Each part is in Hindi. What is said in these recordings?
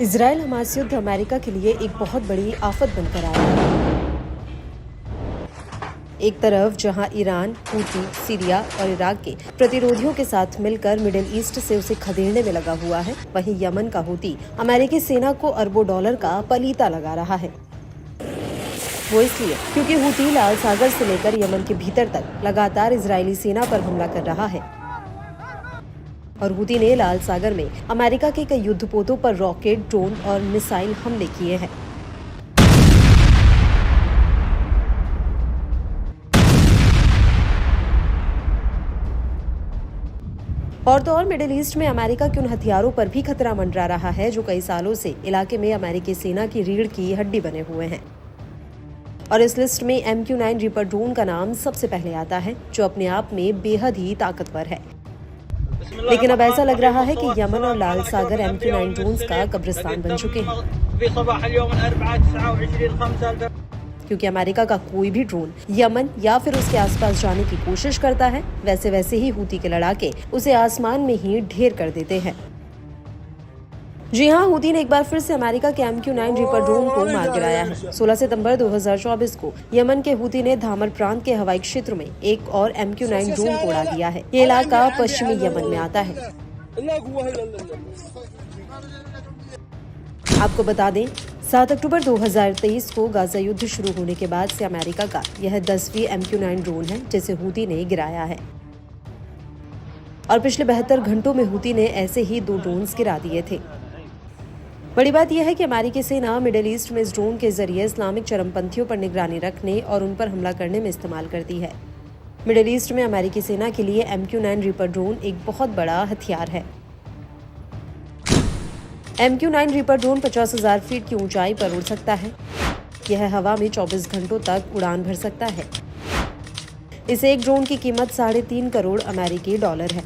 इजराइल हमास युद्ध अमेरिका के लिए एक बहुत बड़ी आफत बनकर आया है। एक तरफ जहां ईरान, हूती, सीरिया और इराक के प्रतिरोधियों के साथ मिलकर मिडिल ईस्ट से उसे खदेड़ने में लगा हुआ है, वहीं यमन का हूती अमेरिकी सेना को अरबों डॉलर का पलीता लगा रहा है। वो इसलिए क्योंकि हूती लाल सागर से लेकर यमन के भीतर तक लगातार इजरायली सेना पर हमला कर रहा है और हूती ने लाल सागर में अमेरिका के कई युद्धपोतों पर रॉकेट, ड्रोन और मिसाइल हमले किए हैं। और तो और मिडिल ईस्ट में अमेरिका के उन हथियारों पर भी खतरा मंडरा रहा है जो कई सालों से इलाके में अमेरिकी सेना की रीढ़ की हड्डी बने हुए हैं। और इस लिस्ट में MQ-9 रीपर ड्रोन का नाम सबसे पहले आता है, जो अपने आप में बेहद ही ताकतवर है। लेकिन अब ऐसा लग रहा है कि यमन और लाल सागर MQ-9 ड्रोन्स का कब्रिस्तान बन चुके हैं, क्योंकि अमेरिका का कोई भी ड्रोन यमन या फिर उसके आसपास जाने की कोशिश करता है, वैसे ही हूती के लड़ाके उसे आसमान में ही ढेर कर देते हैं। जी हां, हूती ने एक बार फिर से अमेरिका के MQ-9 रीपर ड्रोन को मार गिराया है। 16 सितंबर 2024 को यमन के हूती ने धामर प्रांत के हवाई क्षेत्र में एक और MQ-9 ड्रोन को उड़ा दिया है। ये इलाका पश्चिमी यमन में आता है। आपको बता दें, 7 अक्टूबर 2023 को गाजा युद्ध शुरू होने के बाद से अमेरिका का यह 10वीं MQ-9 ड्रोन है जिसे हूती ने गिराया है। और पिछले 72 घंटों में हूती ने ऐसे ही 2 ड्रोन्स गिरा दिए थे। बड़ी बात यह है कि अमेरिकी सेना मिडिल ईस्ट में इस ड्रोन के जरिए इस्लामिक चरमपंथियों पर निगरानी रखने और उन पर हमला करने में इस्तेमाल करती है। मिडिल ईस्ट में अमेरिकी सेना के लिए MQ-9 रीपर ड्रोन एक बहुत बड़ा हथियार है। MQ-9 रीपर ड्रोन 50,000 फीट की ऊंचाई पर उड़ सकता है। यह हवा में 24 घंटों तक उड़ान भर सकता है। इस एक ड्रोन की कीमत $3.5 करोड़ अमेरिकी डॉलर है।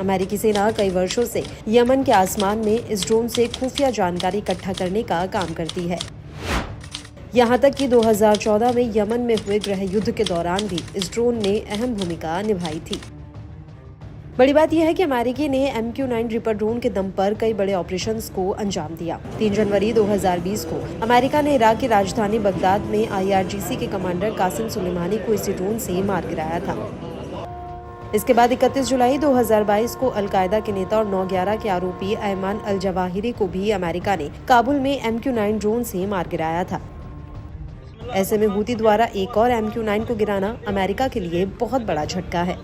अमेरिकी सेना कई वर्षों से यमन के आसमान में इस ड्रोन से खुफिया जानकारी इकट्ठा करने का काम करती है। यहां तक कि 2014 में यमन में हुए गृह युद्ध के दौरान भी इस ड्रोन ने अहम भूमिका निभाई थी। बड़ी बात यह है कि अमेरिकी ने MQ-9 रीपर ड्रोन के दम पर कई बड़े ऑपरेशंस को अंजाम दिया। 3 जनवरी 2020 को अमेरिका ने इराक की राजधानी बगदाद में IRGC के कमांडर कासिम सुलेमानी को इसी ड्रोन से मार गिराया था। इसके बाद 31 जुलाई 2022 को अल-कायदा के नेता और 9/11 के आरोपी अयमान अल-जवाहिरी को भी अमेरिका ने काबुल में MQ-9 ड्रोन से मार गिराया था। ऐसे में हूती द्वारा एक और MQ-9 को गिराना अमेरिका के लिए बहुत बड़ा झटका है।